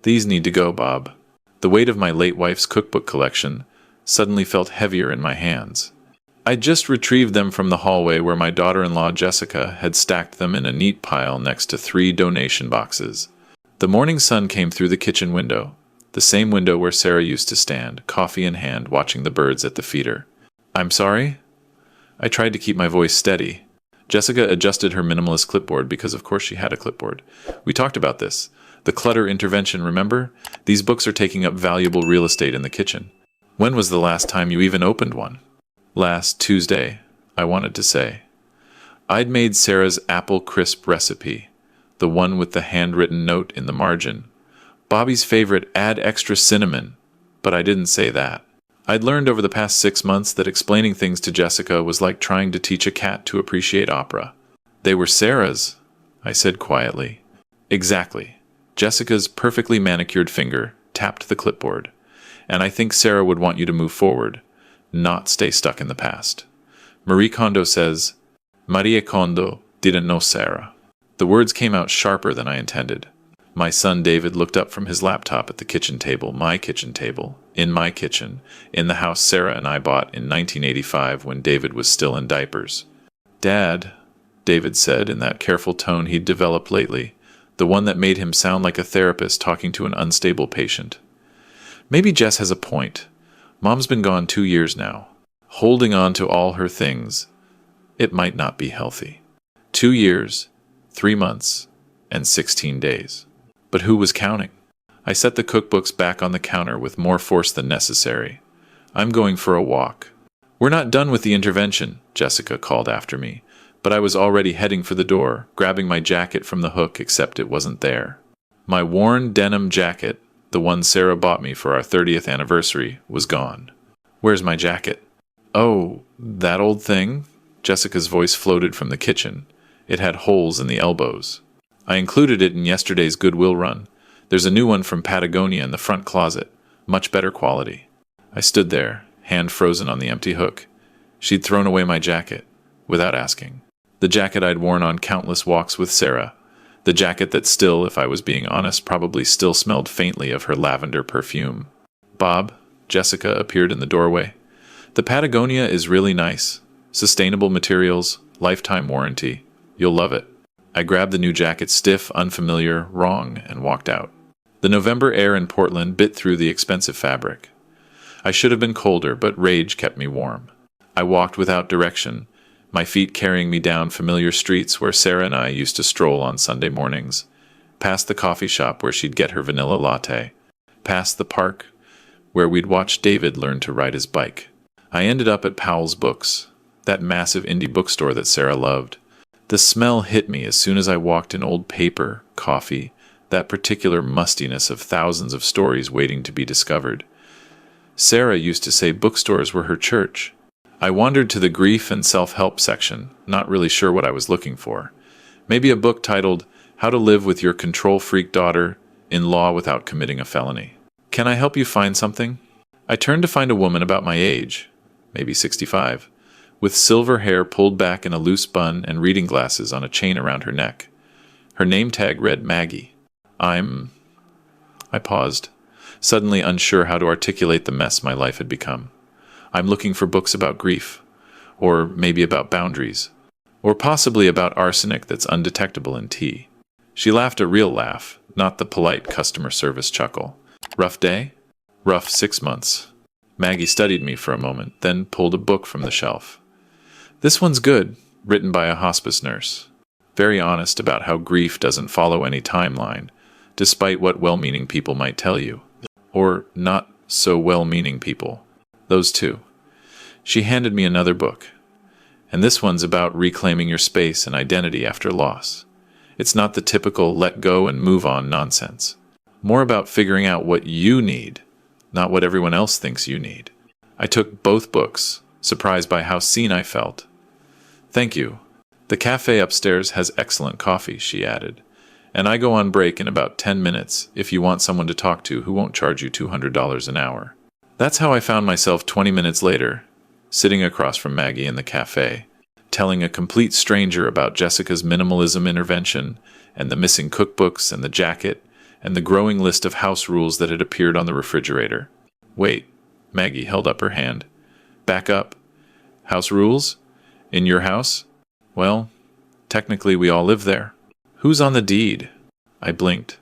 These need to go, Bob. The weight of my late wife's cookbook collection suddenly felt heavier in my hands. I'd just retrieved them from the hallway where my daughter-in-law Jessica had stacked them in a neat pile next to 3 donation boxes. The morning sun came through the kitchen window, the same window where Sarah used to stand, coffee in hand, watching the birds at the feeder. "I'm sorry?" I tried to keep my voice steady. Jessica adjusted her minimalist clipboard because of course she had a clipboard. "We talked about this. The clutter intervention, remember? These books are taking up valuable real estate in the kitchen. When was the last time you even opened one?" "Last Tuesday," I wanted to say. I'd made Sarah's apple crisp recipe, the one with the handwritten note in the margin. Bobby's favorite, add extra cinnamon, but I didn't say that. I'd learned over the past 6 months that explaining things to Jessica was like trying to teach a cat to appreciate opera. "They were Sarah's," I said quietly. "Exactly." Jessica's perfectly manicured finger tapped the clipboard. "And I think Sarah would want you to move forward, not stay stuck in the past. Marie Kondo says, Marie Kondo didn't know Sarah." The words came out sharper than I intended. My son David looked up from his laptop at the kitchen table, my kitchen table, in my kitchen, in the house Sarah and I bought in 1985 when David was still in diapers. "Dad," David said in that careful tone he'd developed lately, the one that made him sound like a therapist talking to an unstable patient. "Maybe Jess has a point. Mom's been gone 2 years now. Holding on to all her things. It might not be healthy. 2 years, 3 months, and 16 days. But who was counting? I set the cookbooks back on the counter with more force than necessary. "I'm going for a walk." "We're not done with the intervention," Jessica called after me, but I was already heading for the door, grabbing my jacket from the hook except it wasn't there. My worn denim jacket, the one Sarah bought me for our 30th anniversary, was gone. "Where's my jacket?" "Oh, that old thing?" Jessica's voice floated from the kitchen. It had holes in the elbows. "I included it in yesterday's Goodwill run. There's a new one from Patagonia in the front closet. Much better quality." I stood there, hand frozen on the empty hook. She'd thrown away my jacket, without asking. The jacket I'd worn on countless walks with Sarah. The jacket that still, if I was being honest, probably still smelled faintly of her lavender perfume. "Bob," Jessica appeared in the doorway. "The Patagonia is really nice. Sustainable materials, lifetime warranty. You'll love it." I grabbed the new jacket, stiff, unfamiliar, wrong, and walked out. The November air in Portland bit through the expensive fabric. I should have been colder, but rage kept me warm. I walked without direction, my feet carrying me down familiar streets where Sarah and I used to stroll on Sunday mornings, past the coffee shop where she'd get her vanilla latte, past the park where we'd watch David learn to ride his bike. I ended up at Powell's Books, that massive indie bookstore that Sarah loved. The smell hit me as soon as I walked in. Old paper, coffee, that particular mustiness of thousands of stories waiting to be discovered. Sarah used to say bookstores were her church. I wandered to the grief and self-help section, not really sure what I was looking for. Maybe a book titled How to Live with Your Control Freak Daughter in Law Without Committing a Felony. "Can I help you find something?" I turned to find a woman about my age, maybe 65, with silver hair pulled back in a loose bun and reading glasses on a chain around her neck. Her name tag read Maggie. I paused, suddenly unsure how to articulate the mess my life had become. "I'm looking for books about grief, or maybe about boundaries, or possibly about arsenic that's undetectable in tea." She laughed a real laugh, not the polite customer service chuckle. "Rough day?" "Rough 6 months." Maggie studied me for a moment, then pulled a book from the shelf. "This one's good, written by a hospice nurse. Very honest about how grief doesn't follow any timeline, despite what well-meaning people might tell you. Or not so well-meaning people. Those two." She handed me another book. "And this one's about reclaiming your space and identity after loss. It's not the typical let go and move on nonsense. More about figuring out what you need, not what everyone else thinks you need." I took both books, surprised by how seen I felt. "Thank you. The cafe upstairs has excellent coffee," she added. "And I go on break in about 10 minutes if you want someone to talk to who won't charge you $200 an hour." That's how I found myself 20 minutes later, sitting across from Maggie in the cafe, telling a complete stranger about Jessica's minimalism intervention and the missing cookbooks and the jacket and the growing list of house rules that had appeared on the refrigerator. Wait, Maggie held up her hand. Back up. House rules? In your house? Well, technically we all live there. Who's on the deed? I blinked.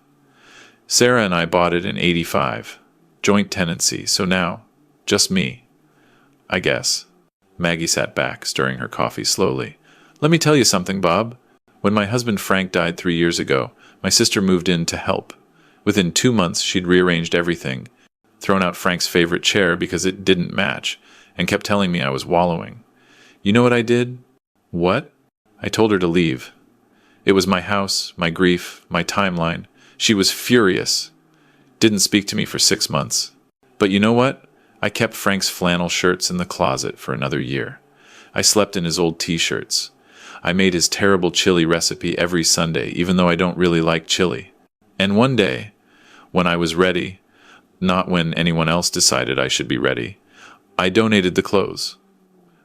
Sarah and I bought it in '85. Joint tenancy, so now, just me. I guess. Maggie sat back, stirring her coffee slowly. Let me tell you something, Bob. When my husband Frank died 3 years ago, my sister moved in to help. Within 2 months, she'd rearranged everything, thrown out Frank's favorite chair because it didn't match, and kept telling me I was wallowing. You know what I did? What? I told her to leave. It was my house, my grief, my timeline. She was furious. Didn't speak to me for 6 months. But you know what? I kept Frank's flannel shirts in the closet for another year. I slept in his old t-shirts. I made his terrible chili recipe every Sunday, even though I don't really like chili. And one day, when I was ready, not when anyone else decided I should be ready, I donated the clothes.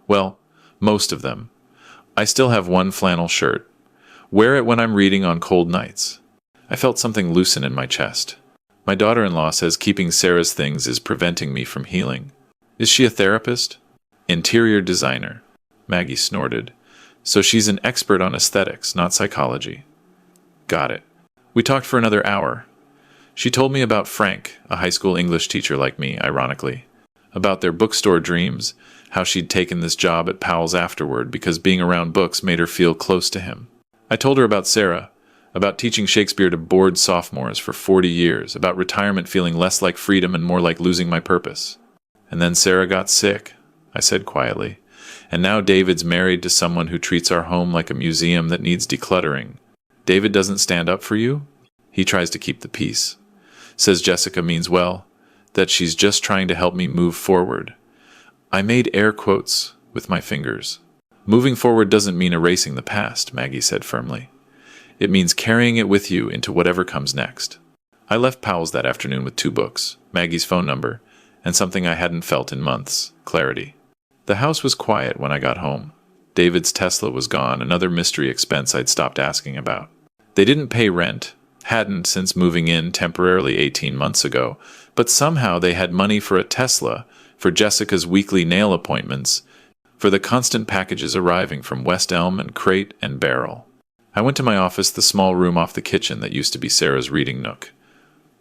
Well, most of them. I still have one flannel shirt. Wear it when I'm reading on cold nights. I felt something loosen in my chest. My daughter-in-law says keeping Sarah's things is preventing me from healing. Is she a therapist? Interior designer. Maggie snorted. So she's an expert on aesthetics, not psychology. Got it. We talked for another hour. She told me about Frank, a high school English teacher like me, ironically. About their bookstore dreams, how she'd taken this job at Powell's afterward because being around books made her feel close to him. I told her about Sarah, about teaching Shakespeare to bored sophomores for 40 years, about retirement feeling less like freedom and more like losing my purpose. And then Sarah got sick, I said quietly. And now David's married to someone who treats our home like a museum that needs decluttering. David doesn't stand up for you? He tries to keep the peace. Says Jessica means well, that she's just trying to help me move forward. I made air quotes with my fingers. Moving forward doesn't mean erasing the past, Maggie said firmly. It means carrying it with you into whatever comes next. I left Powell's that afternoon with 2 books, Maggie's phone number, and something I hadn't felt in months, clarity. The house was quiet when I got home. David's Tesla was gone, another mystery expense I'd stopped asking about. They didn't pay rent, hadn't since moving in temporarily 18 months ago, but somehow they had money for a Tesla, for Jessica's weekly nail appointments, for the constant packages arriving from West Elm and Crate and Barrel. I went to my office, the small room off the kitchen that used to be Sarah's reading nook.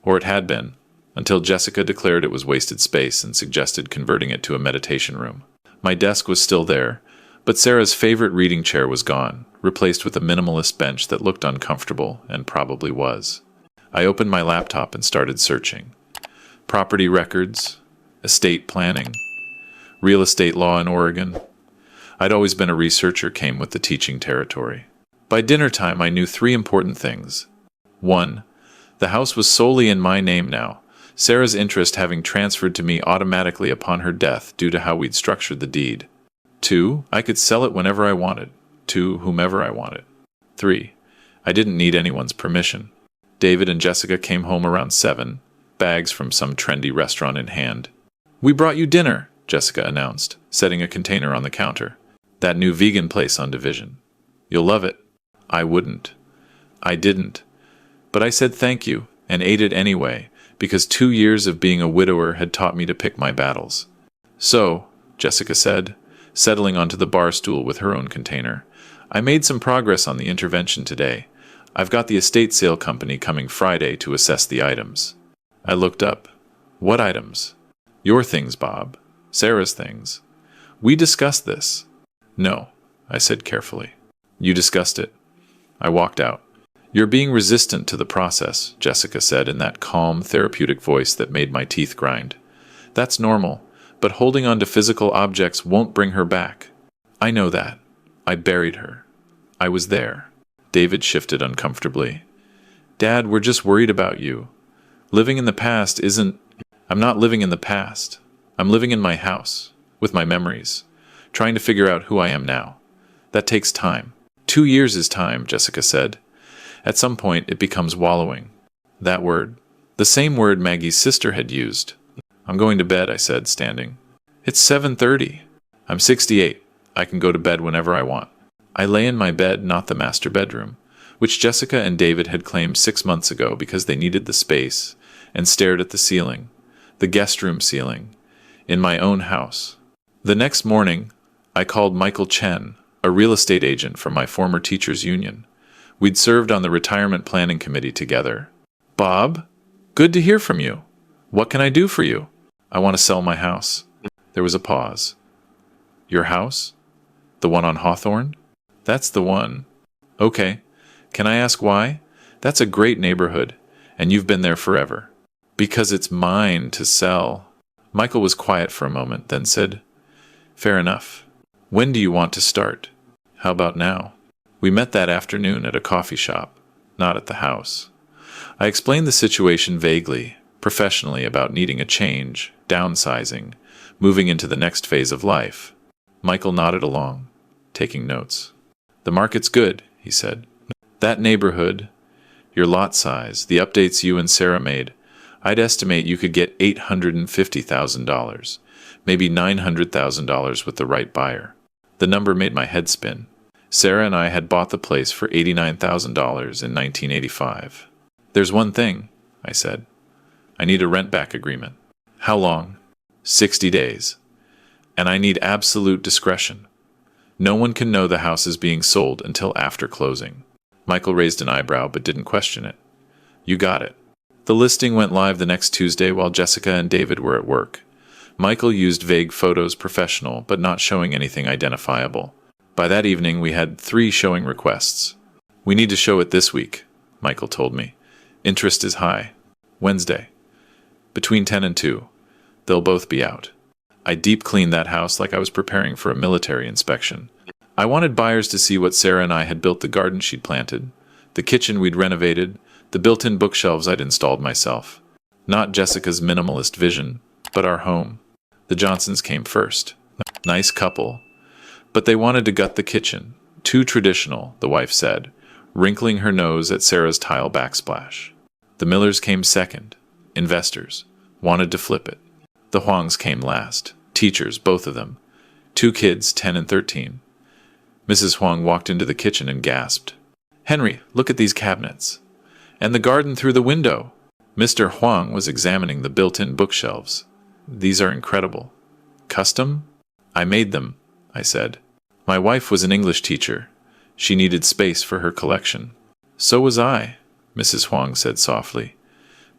Or it had been, until Jessica declared it was wasted space and suggested converting it to a meditation room. My desk was still there, but Sarah's favorite reading chair was gone, replaced with a minimalist bench that looked uncomfortable and probably was. I opened my laptop and started searching. Property records, estate planning, real estate law in Oregon. I'd always been a researcher, came with the teaching territory. By dinner time, I knew 3 important things. 1. The house was solely in my name now, Sarah's interest having transferred to me automatically upon her death due to how we'd structured the deed. 2. I could sell it whenever I wanted, to whomever I wanted. 3. I didn't need anyone's permission. David and Jessica came home around 7, bags from some trendy restaurant in hand. "We brought you dinner," Jessica announced, setting a container on the counter. "That new vegan place on Division. You'll love it." I wouldn't. I didn't. But I said thank you, and ate it anyway, because 2 years of being a widower had taught me to pick my battles. "So," Jessica said, settling onto the bar stool with her own container, "I made some progress on the intervention today. I've got the estate sale company coming Friday to assess the items." I looked up. "What items?" "Your things, Bob. Sarah's things. We discussed this." "No," I said carefully. "You discussed it." I walked out. "You're being resistant to the process," Jessica said in that calm, therapeutic voice that made my teeth grind. "That's normal, but holding on to physical objects won't bring her back. I know that. I buried her. I was there." David shifted uncomfortably. "Dad, we're just worried about you. Living in the past isn't... I'm not living in the past. I'm living in my house, with my memories, trying to figure out who I am now. That takes time. 2 years is time," Jessica said. "At some point, it becomes wallowing." That word. The same word Maggie's sister had used. "I'm going to bed," I said, standing. "It's 7:30. I'm 68. I can go to bed whenever I want." I lay in my bed, not the master bedroom, which Jessica and David had claimed 6 months ago because they needed the space, and stared at the ceiling, the guest room ceiling, in my own house. The next morning, I called Michael Chen, a real estate agent from my former teachers' union. We'd served on the retirement planning committee together. "Bob, good to hear from you. What can I do for you?" "I want to sell my house." There was a pause. "Your house? The one on Hawthorne?" "That's the one." "Okay. Can I ask why? That's a great neighborhood, and you've been there forever." "Because it's mine to sell." Michael was quiet for a moment, then said, "Fair enough. When do you want to start?" "How about now?" We met that afternoon at a coffee shop, not at the house. I explained the situation vaguely, professionally, about needing a change, downsizing, moving into the next phase of life. Michael nodded along, taking notes. "The market's good," he said. "That neighborhood, your lot size, the updates you and Sarah made, I'd estimate you could get $850,000, maybe $900,000 with the right buyer." The number made my head spin. Sarah and I had bought the place for $89,000 in 1985. "There's one thing," I said. "I need a rent-back agreement." "How long?" 60 days. "And I need absolute discretion. No one can know the house is being sold until after closing." Michael raised an eyebrow but didn't question it. "You got it." The listing went live the next Tuesday while Jessica and David were at work. Michael used vague photos, professional, but not showing anything identifiable. By that evening, we had 3 showing requests. "We need to show it this week," Michael told me. "Interest is high." "Wednesday. Between 10 and 2. They'll both be out." I deep cleaned that house like I was preparing for a military inspection. I wanted buyers to see what Sarah and I had built, the garden she'd planted, the kitchen we'd renovated, the built-in bookshelves I'd installed myself. Not Jessica's minimalist vision, but our home. The Johnsons came first. Nice couple. But they wanted to gut the kitchen. Too traditional, the wife said, wrinkling her nose at Sarah's tile backsplash. The Millers came second. Investors. Wanted to flip it. The Huangs came last. Teachers, both of them. 2 kids, 10 and 13. Mrs. Huang walked into the kitchen and gasped. "Henry, look at these cabinets. And the garden through the window." Mr. Huang was examining the built-in bookshelves. "These are incredible." "Custom?" "I made them," I said. "My wife was an English teacher. She needed space for her collection." "So was I," Mrs. Huang said softly.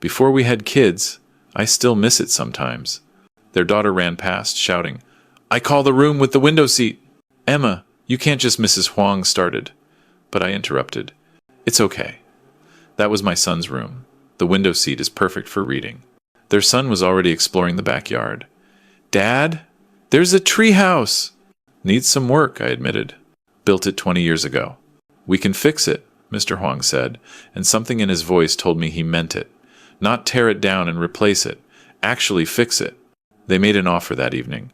"Before we had kids, I still miss it sometimes." Their daughter ran past, shouting, "I call the room with the window seat." "Emma, you can't just..." Mrs. Huang started, but I interrupted. "It's okay. That was my son's room. The window seat is perfect for reading." Their son was already exploring the backyard. "Dad, there's a treehouse!" "Needs some work," I admitted. "Built it 20 years ago." "We can fix it," Mr. Huang said, and something in his voice told me he meant it. Not tear it down and replace it. Actually fix it. They made an offer that evening.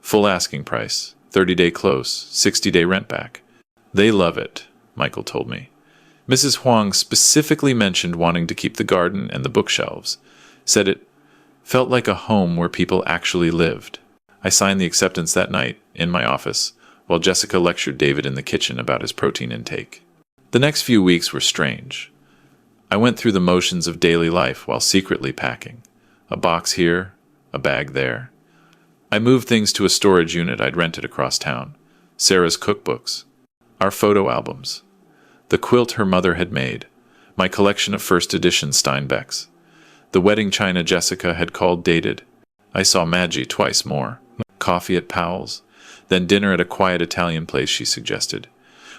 Full asking price, 30-day close, 60-day rent back. "They love it," Michael told me. Mrs. Huang specifically mentioned wanting to keep the garden and the bookshelves. Said it felt like a home where people actually lived. I signed the acceptance that night, in my office, while Jessica lectured David in the kitchen about his protein intake. The next few weeks were strange. I went through the motions of daily life while secretly packing. A box here, a bag there. I moved things to a storage unit I'd rented across town. Sarah's cookbooks. Our photo albums. The quilt her mother had made. My collection of first edition Steinbecks. The wedding china Jessica had called dated. I saw Maggie twice more. Coffee at Powell's, then dinner at a quiet Italian place she suggested.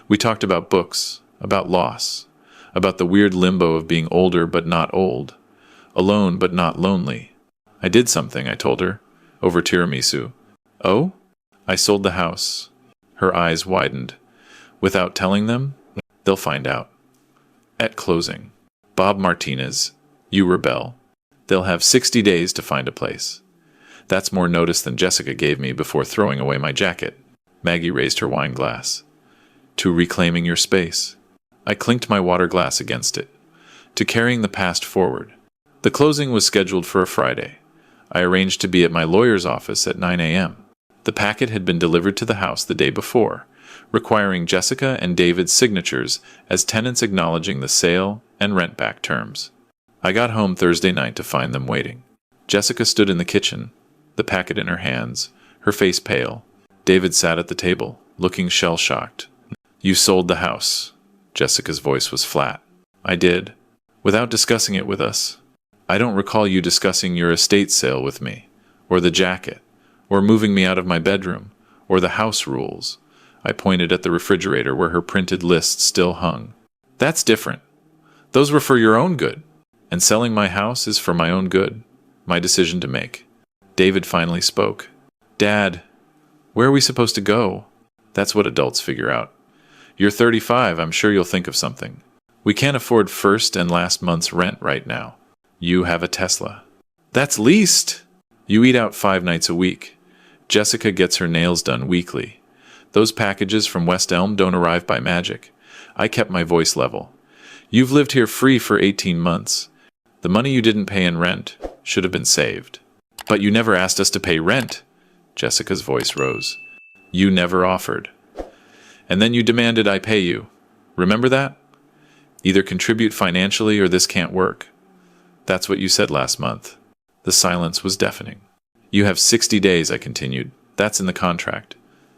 We talked about books, about loss, about the weird limbo of being older but not old, alone but not lonely. I did something, I told her, over tiramisu. "Oh?" "I sold the house." Her eyes widened. "Without telling them?" "They'll find out. At closing. Bob Martinez, you rebel. They'll have 60 days to find a place." That's more notice than Jessica gave me before throwing away my jacket. Maggie raised her wine glass. "To reclaiming your space." I clinked my water glass against it. "To carrying the past forward." The closing was scheduled for a Friday. I arranged to be at my lawyer's office at 9 a.m. The packet had been delivered to the house the day before, requiring Jessica and David's signatures as tenants acknowledging the sale and rent-back terms. I got home Thursday night to find them waiting. Jessica stood in the kitchen, the packet in her hands, her face pale. David sat at the table, looking shell-shocked. "You sold the house." Jessica's voice was flat. "I did. Without discussing it with us. I don't recall you discussing your estate sale with me, or the jacket, or moving me out of my bedroom, or the house rules." I pointed at the refrigerator where her printed list still hung. "That's different. Those were for your own good. And selling my house is for my own good. My decision to make." David finally spoke. "Dad, where are we supposed to go?" "That's what adults figure out. You're 35, I'm sure you'll think of something. We can't afford first and last month's rent right now. You have a Tesla." "That's leased." "You eat out 5 nights a week. Jessica gets her nails done weekly. Those packages from West Elm don't arrive by magic." I kept my voice level. "You've lived here free for 18 months. The money you didn't pay in rent should have been saved." "But you never asked us to pay rent." Jessica's voice rose. "You never offered. And then you demanded I pay you. Remember that? Either contribute financially or this can't work. That's what you said last month." The silence was deafening. "You have 60 days, I continued. That's in the contract.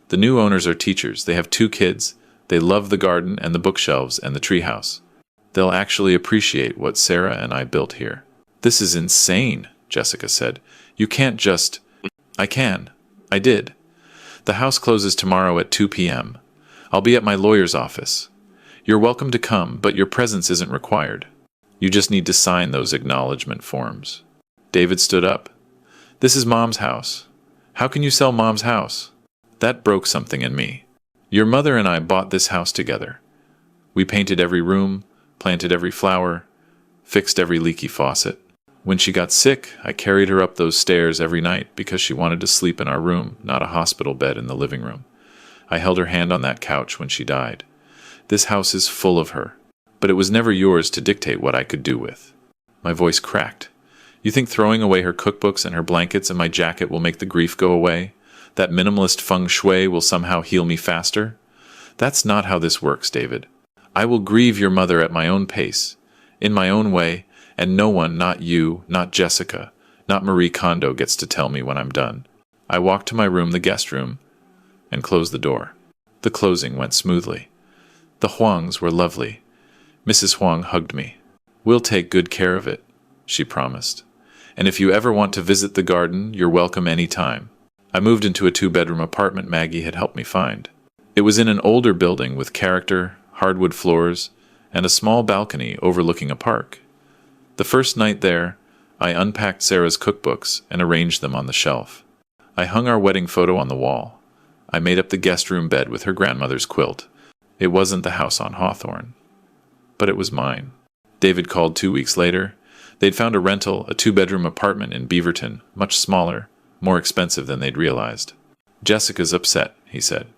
The new owners are teachers. They have 2 kids. They love the garden and the bookshelves and the treehouse. They'll actually appreciate what Sarah and I built here." "This is insane," Jessica said. "You can't just—" "I can. I did. The house closes tomorrow at 2 p.m. I'll be at my lawyer's office. You're welcome to come, but your presence isn't required. You just need to sign those acknowledgement forms." David stood up. "This is Mom's house. How can you sell Mom's house?" That broke something in me. Your mother and I bought this house together. We painted every room, planted every flower, fixed every leaky faucet. When she got sick, I carried her up those stairs every night because she wanted to sleep in our room, not a hospital bed in the living room. I held her hand on that couch when she died. This house is full of her, but it was never yours to dictate what I could do with. My voice cracked. "You think throwing away her cookbooks and her blankets and my jacket will make the grief go away? That minimalist feng shui will somehow heal me faster? That's not how this works, David. I will grieve your mother at my own pace, in my own way, and no one, not you, not Jessica, not Marie Kondo, gets to tell me when I'm done." I walked to my room, the guest room, and closed the door. The closing went smoothly. The Huangs were lovely. Mrs. Huang hugged me. "We'll take good care of it," she promised. "And if you ever want to visit the garden, you're welcome any time." I moved into a 2-bedroom apartment Maggie had helped me find. It was in an older building with character, hardwood floors, and a small balcony overlooking a park. The first night there, I unpacked Sarah's cookbooks and arranged them on the shelf. I hung our wedding photo on the wall. I made up the guest room bed with her grandmother's quilt. It wasn't the house on Hawthorne, but it was mine. David called 2 weeks later. They'd found a rental, a 2-bedroom apartment in Beaverton, much smaller, more expensive than they'd realized. "Jessica's upset," he said.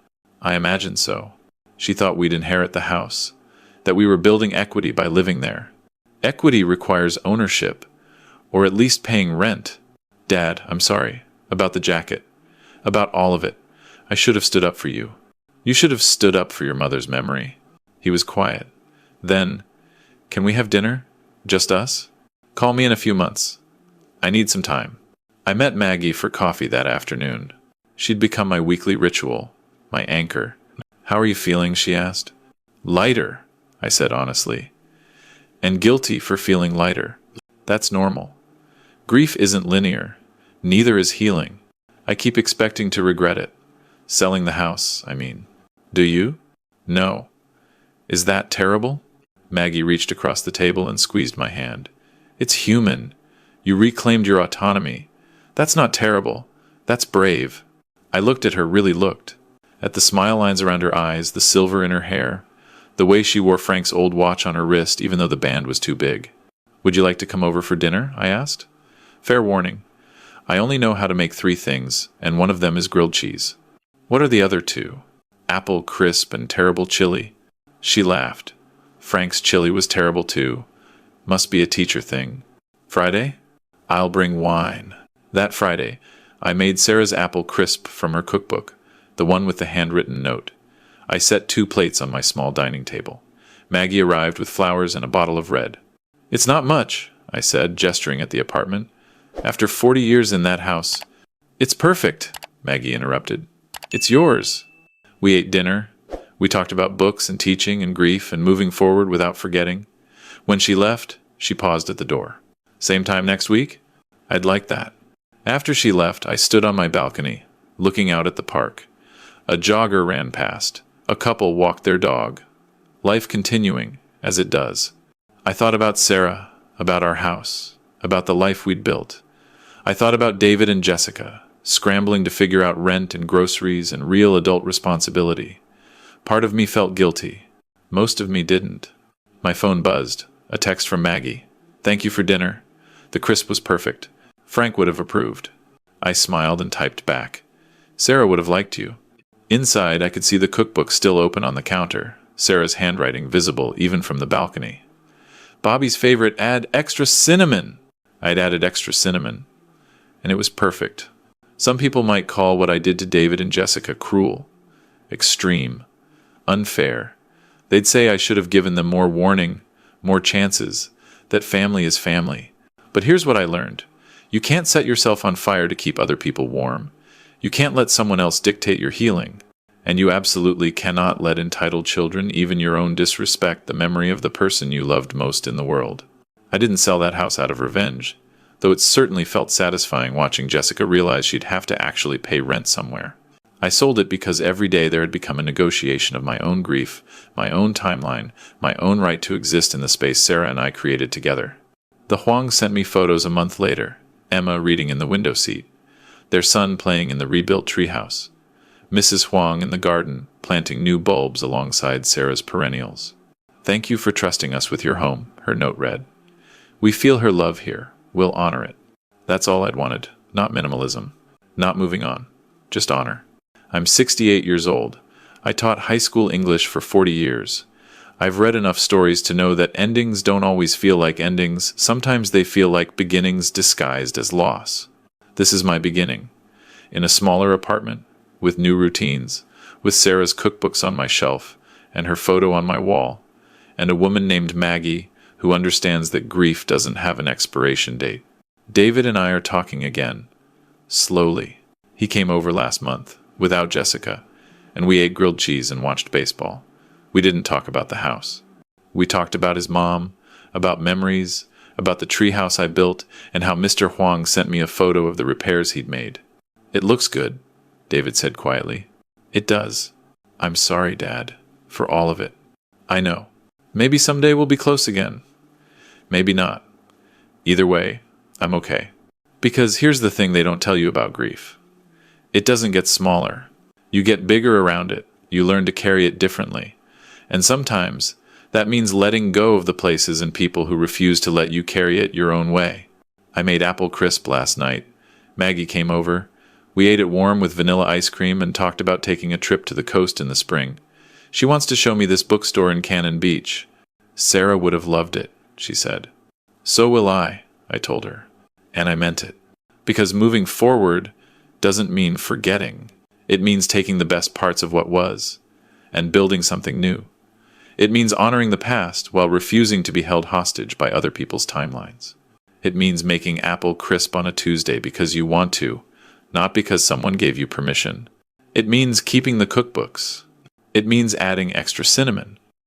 I imagined so. She thought we'd inherit the house, that we were building equity by living there. Equity requires ownership, or at least paying rent. "Dad, I'm sorry. About the jacket. About all of it. I should have stood up for you. You should have stood up for your mother's memory." He was quiet. Then, "Can we have dinner? Just us? Call me in a few months. I need some time." I met Maggie for coffee that afternoon. She'd become my weekly ritual, my anchor. "How are you feeling?" she asked. "Lighter," I said honestly. "And guilty for feeling lighter. That's normal. Grief isn't linear. Neither is healing. I keep expecting to regret it. Selling the house, I mean. Do you?" "No." "Is that terrible?" Maggie reached across the table and squeezed my hand. "It's human. You reclaimed your autonomy. That's not terrible. That's brave." I looked at her, really looked. At the smile lines around her eyes, the silver in her hair, the way she wore Frank's old watch on her wrist even though the band was too big. "Would you like to come over for dinner?" I asked. Fair warning. I only know how to make 3 things, and one of them is grilled cheese. "What are the other 2? "Apple crisp and terrible chili." She laughed. "Frank's chili was terrible too. Must be a teacher thing." "Friday?" "I'll bring wine." That Friday, I made Sarah's apple crisp from her cookbook, the one with the handwritten note. I set 2 plates on my small dining table. Maggie arrived with flowers and a bottle of red. "It's not much," I said, gesturing at the apartment. "After 40 years in that house—" "It's perfect," Maggie interrupted. "It's yours." We ate dinner. We talked about books and teaching and grief and moving forward without forgetting. When she left, she paused at the door. "Same time next week?" "I'd like that." After she left, I stood on my balcony, looking out at the park. A jogger ran past. A couple walked their dog. Life continuing, as it does. I thought about Sarah, about our house, about the life we'd built. I thought about David and Jessica, scrambling to figure out rent and groceries and real adult responsibility. Part of me felt guilty. Most of me didn't. My phone buzzed. A text from Maggie. "Thank you for dinner. The crisp was perfect. Frank would have approved." I smiled and typed back. "Sarah would have liked you." Inside, I could see the cookbook still open on the counter, Sarah's handwriting visible even from the balcony. "Bobby's favorite, add extra cinnamon." I'd added extra cinnamon. And it was perfect. Some people might call what I did to David and Jessica cruel, extreme, unfair. They'd say I should have given them more warning, more chances, that family is family. But here's what I learned. You can't set yourself on fire to keep other people warm. You can't let someone else dictate your healing. And you absolutely cannot let entitled children, even your own, disrespect the memory of the person you loved most in the world. I didn't sell that house out of revenge, though it certainly felt satisfying watching Jessica realize she'd have to actually pay rent somewhere. I sold it because every day there had become a negotiation of my own grief, my own timeline, my own right to exist in the space Sarah and I created together. The Huangs sent me photos a month later, Emma reading in the window seat, their son playing in the rebuilt treehouse, Mrs. Huang in the garden planting new bulbs alongside Sarah's perennials. "Thank you for trusting us with your home," her note read. "We feel her love here. We'll honor it." That's all I'd wanted. Not minimalism. Not moving on. Just honor. I'm 68 years old. I taught high school English for 40 years. I've read enough stories to know that endings don't always feel like endings. Sometimes they feel like beginnings disguised as loss. This is my beginning. In a smaller apartment, with new routines, with Sarah's cookbooks on my shelf, and her photo on my wall, and a woman named Maggie who understands that grief doesn't have an expiration date. David and I are talking again. Slowly. He came over last month, without Jessica, and we ate grilled cheese and watched baseball. We didn't talk about the house. We talked about his mom, about memories, about the treehouse I built, and how Mr. Huang sent me a photo of the repairs he'd made. "It looks good," David said quietly. "It does. I'm sorry, Dad, for all of it. I know. Maybe someday we'll be close again. Maybe not. Either way, I'm okay." Because here's the thing they don't tell you about grief. It doesn't get smaller. You get bigger around it. You learn to carry it differently. And sometimes that means letting go of the places and people who refuse to let you carry it your own way. I made apple crisp last night. Maggie came over. We ate it warm with vanilla ice cream and talked about taking a trip to the coast in the spring. She wants to show me this bookstore in Cannon Beach. "Sarah would have loved it," she said. "So will I told her. And I meant it. Because moving forward doesn't mean forgetting. It means taking the best parts of what was and building something new. It means honoring the past while refusing to be held hostage by other people's timelines. It means making apple crisp on a Tuesday because you want to, not because someone gave you permission. It means keeping the cookbooks. It means adding extra cinnamon.